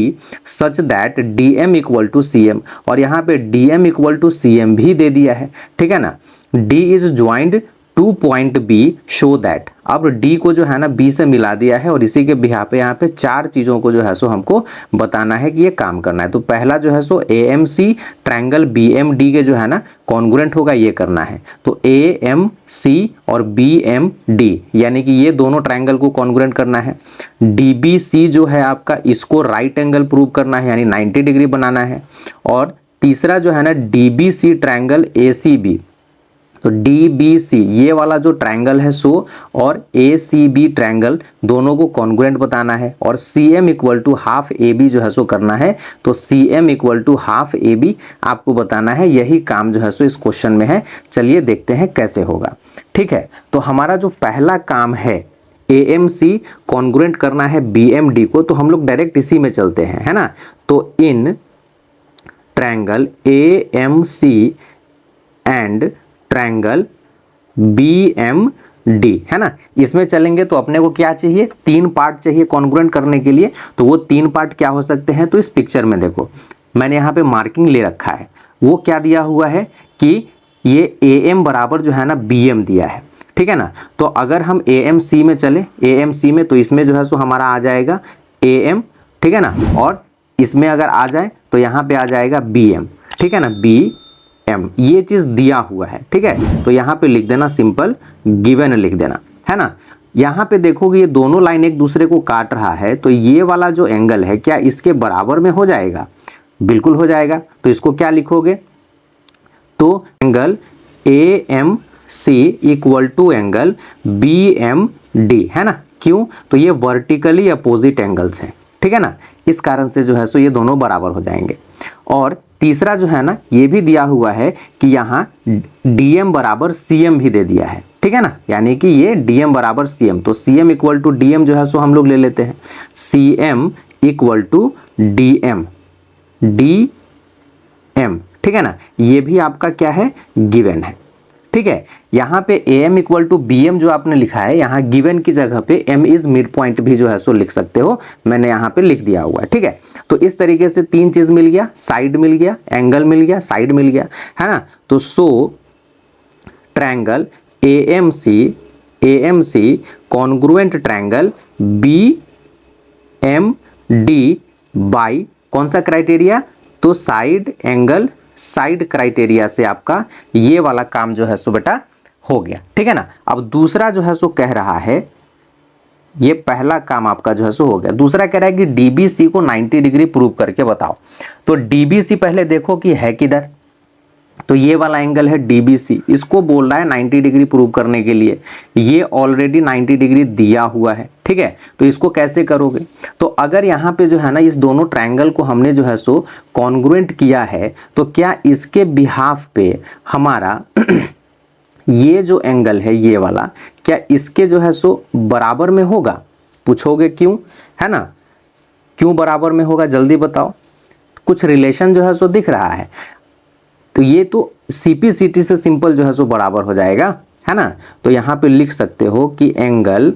Speaker 1: such that DM equal to CM, और यहाँ पे DM इक्वल टू CM भी दे दिया है, ठीक है ना। D is joined two point B show that, अब D को जो है ना B से मिला दिया है और इसी के बिहार पे यहाँ पे 4 चीज़ों को जो है सो हमको बताना है कि ये काम करना है। तो पहला जो है सो AMC ट्रायंगल BMD के जो है ना कॉन्ग्रुएंट होगा, ये करना है। तो AMC और BMD यानी कि ये दोनों ट्रायंगल को कॉन्ग्रुएंट करना है। DBC जो है आपका इसको राइट एंगल प्रूव करना है, यानी 90 डिग्री बनाना है। और तीसरा जो है ना DBC ट्रायंगल ACB, तो DBC ये वाला जो ट्रायंगल है सो और ACB ट्रायंगल दोनों को कॉन्ग्रुएंट बताना है। और CM equal to half AB जो है सो करना है, तो CM equal to half AB आपको बताना है। यही काम जो है सो इस क्वेश्चन में है। चलिए देखते हैं कैसे होगा, ठीक है। तो हमारा जो पहला काम है AMC कॉन्ग्रुएंट करना है BMD को, तो हम लोग डायरेक्ट इसी में चलते हैं, है ना। तो in triangle AMC and triangle BMD, है ना। इसमें चलेंगे तो अपने को क्या चाहिए, 3 पार्ट चाहिए कॉन्ग्रुएंट करने के लिए। तो वो 3 पार्ट क्या हो सकते हैं, तो इस पिक्चर में देखो मैंने यहाँ पे मार्किंग ले रखा है। वो क्या दिया हुआ है कि ये AM बराबर जो है ना BM दिया है, ठीक है ना। तो अगर हम AMC में चले, AMC में, तो इसमें जो है सो हमारा आ जाएगा AM, ठीक है ना। और इसमें अगर आ जाए तो यहाँ पे आ जाएगा BM, ठीक है ना, BM। ये चीज़ दिया हुआ है, ठीक है। तो यहाँ पे लिख देना सिंपल, गिवन लिख देना, है ना। यहाँ पे देखोगे ये दोनों लाइन एक दूसरे को काट रहा है, तो ये वाला जो एंगल है क्या इसके बराबर में हो जाएगा, बिल्कुल हो जाएगा। तो इसको क्या लिखोगे, तो angle AMC equal to angle BMD, है ना। क्यों, तो ये वर्टिकली अपोजिट एंगल्स हैं, ठीक है ना। इस कारण से जो है सो ये दोनों बराबर हो जाएंगे। और तीसरा जो है ना, ये भी दिया हुआ है कि यहाँ DM बराबर CM भी दे दिया है, ठीक है ना। यानी कि ये DM बराबर CM, तो CM इक्वल टू DM जो है सो हम लोग ले लेते हैं, CM इक्वल टू DM, ठीक है ना। ये भी आपका क्या है, गिवन है, ठीक है। यहाँ पे AM इक्वल टू BM जो आपने लिखा है, यहाँ गिवन की जगह पे M इज मिड पॉइंट भी जो है सो लिख सकते हो, मैंने यहाँ पे लिख दिया हुआ है, ठीक है। तो इस तरीके से 3 चीज मिल गया, साइड मिल गया, एंगल मिल गया, साइड मिल गया, है ना। तो so triangle AMC congruent triangle BMD by कौन सा क्राइटेरिया, तो साइड एंगल साइड क्राइटेरिया से आपका ये वाला काम जो है सो बेटा हो गया, ठीक है ना। अब दूसरा जो है सो कह रहा है, ये पहला काम आपका जो है सो हो गया। दूसरा कह रहा है कि DBC को 90 डिग्री प्रूव करके बताओ। तो DBC पहले देखो कि है किधर, तो ये वाला एंगल है DBC, इसको बोल रहा है 90 डिग्री प्रूव करने के लिए। ये ऑलरेडी 90 डिग्री दिया हुआ है, ठीक है। तो इसको कैसे करोगे, तो अगर यहाँ पे जो है ना इस दोनों ट्रायंगल को हमने जो है सो कॉन्ग्रुएंट किया है, तो क्या इसके बिहाफ पे हमारा ये जो एंगल है ये वाला, क्या इसके जो है सो बराबर में होगा, पूछोगे क्यों, है ना। क्यों बराबर में होगा जल्दी बताओ, कुछ रिलेशन जो है सो दिख रहा है। तो ये तो CPCT से सिंपल जो है सो बराबर हो जाएगा, है ना। तो यहाँ पे लिख सकते हो कि एंगल,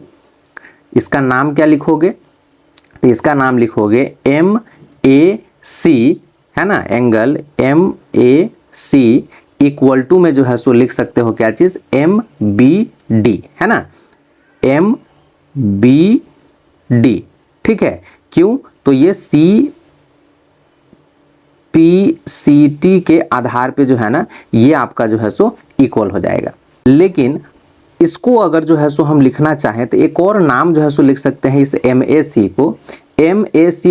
Speaker 1: इसका नाम क्या लिखोगे, तो इसका नाम लिखोगे MAC, है ना। एंगल MAC इक्वल टू में जो है सो लिख सकते हो क्या चीज, MBD, है ना, MBD, ठीक है। क्यों, तो ये CPCT के आधार पे जो है ना ये आपका जो है सो इक्वल हो जाएगा। लेकिन इसको अगर जो है सो हम लिखना चाहें तो एक और नाम जो है सो लिख सकते हैं इस MAC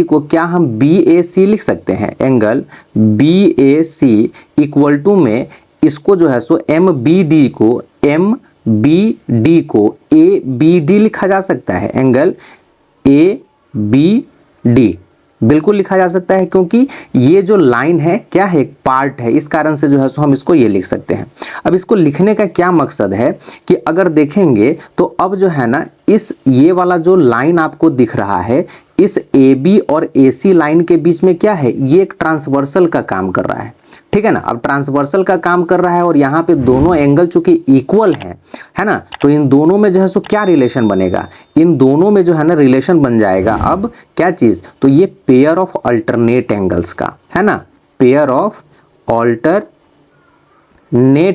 Speaker 1: को क्या हम BAC लिख सकते हैं, एंगल BAC इक्वल टू में इसको जो है सो MBD को ABD लिखा जा सकता है, एंगल ABD बिल्कुल लिखा जा सकता है, क्योंकि ये जो लाइन है क्या है, एक पार्ट है, इस कारण से जो है सो हम इसको ये लिख सकते हैं। अब इसको लिखने का क्या मकसद है कि अगर देखेंगे तो अब जो है ना इस ये वाला जो लाइन आपको दिख रहा है, इस AB और AC लाइन के बीच में क्या है, ये एक ट्रांसवर्सल का काम कर रहा है, ठीक है ना। अब ट्रांसवर्सल का काम कर रहा है और यहाँ पे दोनों एंगल चूंकि इक्वल है ना, तो इन दोनों में जो है सो क्या रिलेशन बनेगा, इन दोनों में जो है ना रिलेशन बन जाएगा अब क्या चीज, तो ये पेयर ऑफ अल्टरनेट एंगल्स का, है ना, पेयर ऑफ अल्टरनेट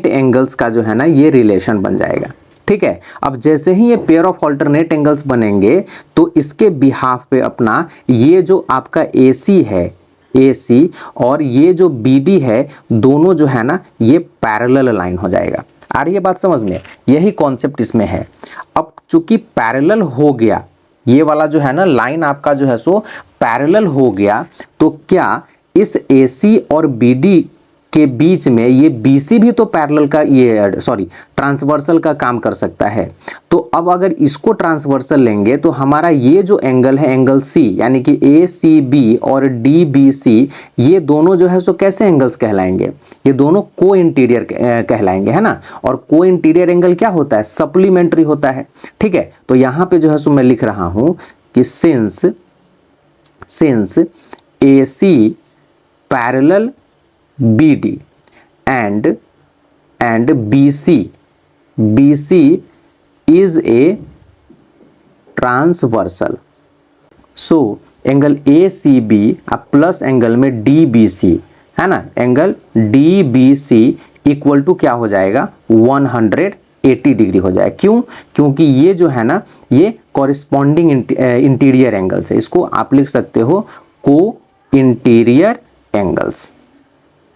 Speaker 1: एंगल्स का जो है ना ये रिलेशन बन जाएगा, ठीक है। अब जैसे ही ये पेयर ऑफ अल्टरनेट एंगल्स बनेंगे तो इसके बिहाफ पे अपना ये जो आपका AC है, AC और ये जो BD है, दोनों जो है ना ये पैरेलल लाइन हो जाएगा। आ रही है बात समझ में, यही कॉन्सेप्ट इसमें है। अब चूंकि पैरेलल हो गया, ये वाला जो है ना लाइन आपका जो है सो पैरेलल हो गया, तो क्या इस AC और BD के बीच में ये BC भी तो पैरेलल का ये ट्रांसवर्सल का काम कर सकता है। तो अब अगर इसको ट्रांसवर्सल लेंगे तो हमारा ये जो एंगल है, एंगल C यानी कि ACB और DBC, ये दोनों जो है सो कैसे एंगल्स कहलाएंगे, ये दोनों को इंटीरियर कहलाएंगे, है ना। और को इंटीरियर एंगल क्या होता है, सप्लीमेंट्री होता है, ठीक है। तो यहाँ पे जो है सो मैं लिख रहा हूं कि since AC parallel BD and and B C is a transversal. So angle A C B plus angle में डी बी सी है ना, angle D B C equal to क्या हो जाएगा 180 डिग्री हो जाएगा। क्यों? क्योंकि ये जो है ना ये कॉरिस्पॉन्डिंग इंटीरियर एंगल्स है, इसको आप लिख सकते हो को इंटीरियर एंगल्स,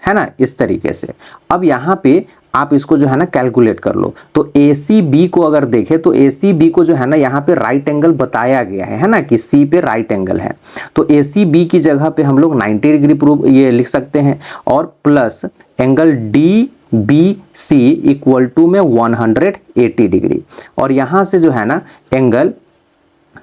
Speaker 1: है ना, इस तरीके से। अब यहाँ पे आप इसको जो है ना कैलकुलेट कर लो। तो ए सी बी को अगर देखें तो ए सी बी को जो है ना यहाँ पे राइट एंगल बताया गया है ना, कि सी पे राइट एंगल है। तो ए सी बी की जगह पे हम लोग 90 डिग्री प्रूव ये लिख सकते हैं, और plus angle D B C equal to में 180 डिग्री, और यहाँ से जो है ना angle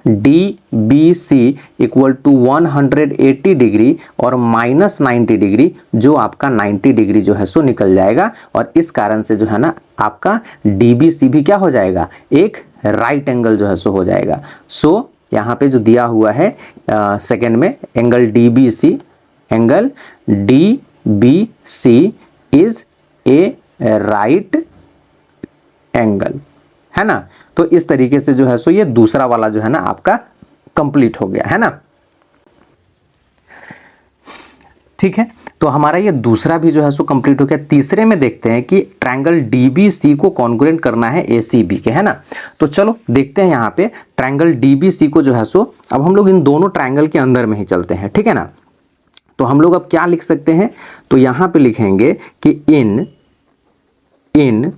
Speaker 1: D B C equal to 180 degree और माइनस 90 डिग्री, जो आपका 90 डिग्री जो है सो निकल जाएगा। और इस कारण से जो है ना आपका डी बी सी भी क्या हो जाएगा, एक राइट एंगल जो है सो हो जाएगा। सो यहाँ पे जो दिया हुआ है सेकेंड में angle D B C, angle D B C is a right angle, है ना। तो इस तरीके से जो है सो ये दूसरा वाला जो है ना आपका कंप्लीट हो गया, है ना। ठीक है, तो हमारा ये दूसरा भी जो है सो कंप्लीट हो गया। तीसरे में देखते हैं कि ट्रायंगल डीबीसी को कॉन्ग्रुएंट करना है एसीबी के, है ना। तो चलो देखते हैं यहाँ पे ट्रायंगल डीबीसी को जो है सो, अब हम लोग इन दोनों ट्रायंगल के अंदर में ही चलते हैं, ठीक है ना। तो हम लोग अब क्या लिख सकते हैं, तो यहाँ पे लिखेंगे कि इन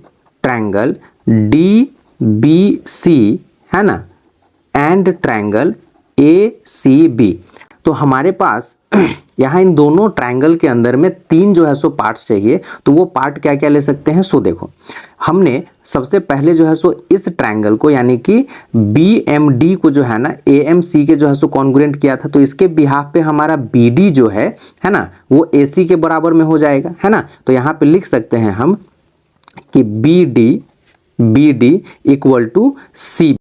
Speaker 1: ट्रायंगल DBC, है ना, एंड ट्रायंगल ACB। तो हमारे पास यहाँ इन दोनों ट्रायंगल के अंदर में तीन जो है सो पार्ट्स चाहिए। तो वो पार्ट क्या क्या ले सकते हैं, सो देखो हमने सबसे पहले जो है सो इस ट्रायंगल को यानी कि BMD को जो है ना AMC के जो है सो कॉन्ग्रुएंट किया था। तो इसके बिहाफ पे हमारा BD जो है ना, वो AC के बराबर में हो जाएगा, है ना। तो यहाँ पे लिख सकते हैं हम कि BD इक्वल टू C।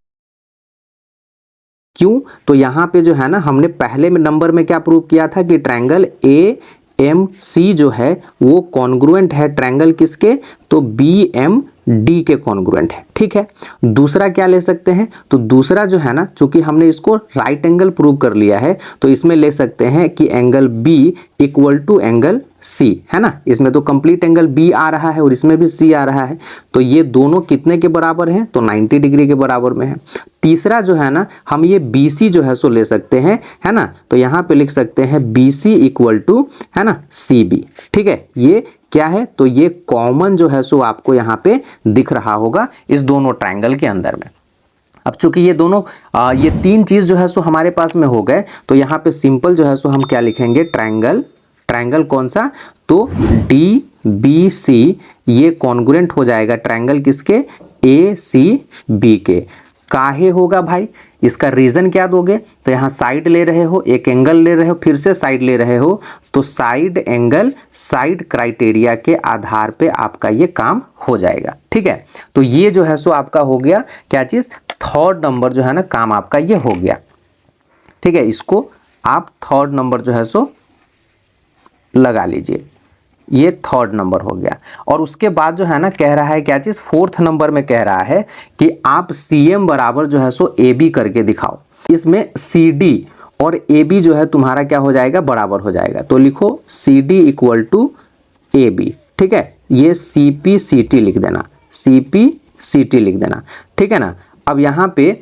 Speaker 1: क्यों? तो यहाँ पे जो है ना हमने पहले में नंबर में क्या प्रूव किया था कि ट्रायंगल AMC जो है वो कॉन्ग्रुएंट है ट्रायंगल किसके, तो BMD के कॉन्ग्रुएंट है, ठीक है। दूसरा क्या ले सकते हैं, तो दूसरा जो है ना, चूंकि हमने इसको राइट एंगल प्रूव कर लिया है, तो इसमें ले सकते हैं कि angle B equal to angle C, है ना। इसमें तो कंप्लीट एंगल B आ रहा है और इसमें भी C आ रहा है। तो ये दोनों कितने के बराबर हैं, तो 90 डिग्री के बराबर में है। तीसरा जो है ना हम ये BC जो है सो ले सकते हैं, है ना। तो यहाँ पे लिख सकते हैं BC इक्वल टू, है ना, CB, ठीक है। ये क्या है, तो ये कॉमन जो है सो आपको यहाँ पे दिख रहा होगा इस दोनों ट्रायंगल के अंदर में। अब चूंकि ये दोनों ये तीन चीज जो है सो हमारे पास में हो गए, तो यहाँ पे सिंपल जो है सो हम क्या लिखेंगे, ट्रायंगल कौन सा, तो DBC ये कॉन्ग्रुएंट हो जाएगा ट्रायंगल किसके, ACB के। काहे होगा भाई, इसका रीजन क्या दोगे, तो यहाँ साइड ले रहे हो, एक एंगल ले रहे हो, फिर से साइड ले रहे हो, तो साइड एंगल साइड क्राइटेरिया के आधार पे आपका ये काम हो जाएगा, ठीक है। तो ये जो है सो आपका हो गया क्या चीज, थर्ड नंबर जो है ना काम आपका ये हो गया, ठीक है। इसको आप थर्ड नंबर जो है सो लगा लीजिए, ये थर्ड नंबर हो गया। और उसके बाद जो है ना कह रहा है क्या चीज, फोर्थ नंबर में कह रहा है कि आप CM बराबर जो है सो AB करके दिखाओ। इसमें CD और AB जो है तुम्हारा क्या हो जाएगा, बराबर हो जाएगा। तो लिखो CD इक्वल टू AB, ठीक है। ये CPCT लिख देना, CPCT लिख देना, ठीक है ना। अब यहाँ पे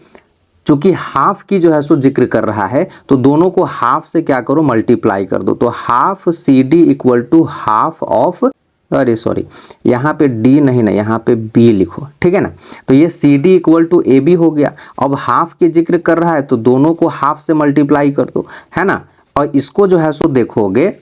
Speaker 1: चूंकि हाफ की जो है सो जिक्र कर रहा है, तो दोनों को हाफ से क्या करो, मल्टीप्लाई कर दो। तो half CD equal to half of, अरे सॉरी यहाँ पे D नहीं ना, यहाँ पे B लिखो, ठीक है ना। तो ये CD इक्वल टू AB हो गया। अब हाफ की जिक्र कर रहा है तो दोनों को हाफ से मल्टीप्लाई कर दो, है ना। और इसको जो है सो देखोगे,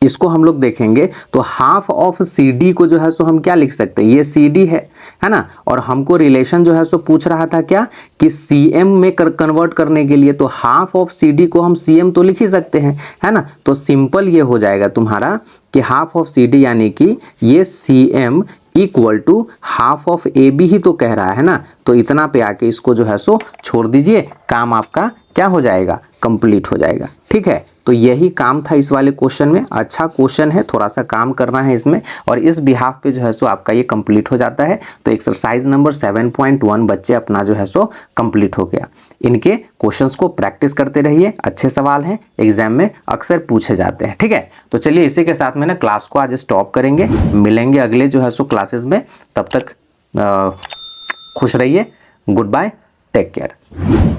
Speaker 1: इसको हम लोग देखेंगे तो हाफ ऑफ CD को जो है सो हम क्या लिख सकते हैं, ये CD है ना। और हमको रिलेशन जो है सो पूछ रहा था क्या, कि CM में कन्वर्ट करने के लिए, तो हाफ ऑफ CD को हम CM तो लिख ही सकते हैं, है ना। तो सिंपल ये हो जाएगा तुम्हारा कि हाफ ऑफ CD यानी कि ये CM equal to half of AB ही तो कह रहा है ना। तो इतना पे आके इसको जो है सो छोड़ दीजिए, काम आपका क्या हो जाएगा, कंप्लीट हो जाएगा। ठीक है, तो यही काम था इस वाले क्वेश्चन में। अच्छा क्वेश्चन है, थोड़ा सा काम करना है इसमें और इस बिहाफ पे जो है सो आपका ये कंप्लीट हो जाता है। तो एक्सरसाइज नंबर 7.1 बच्चे अपना जो है सो कंप्लीट हो गया। इनके क्वेश्चंस को प्रैक्टिस करते रहिए, अच्छे सवाल हैं, एग्जाम में अक्सर पूछे जाते हैं। ठीक है, तो चलिए इसी के साथ में ना क्लास को आज स्टॉप करेंगे, मिलेंगे अगले जो है सो क्लासेस में। तब तक खुश रहिए, गुड बाय, टेक केयर।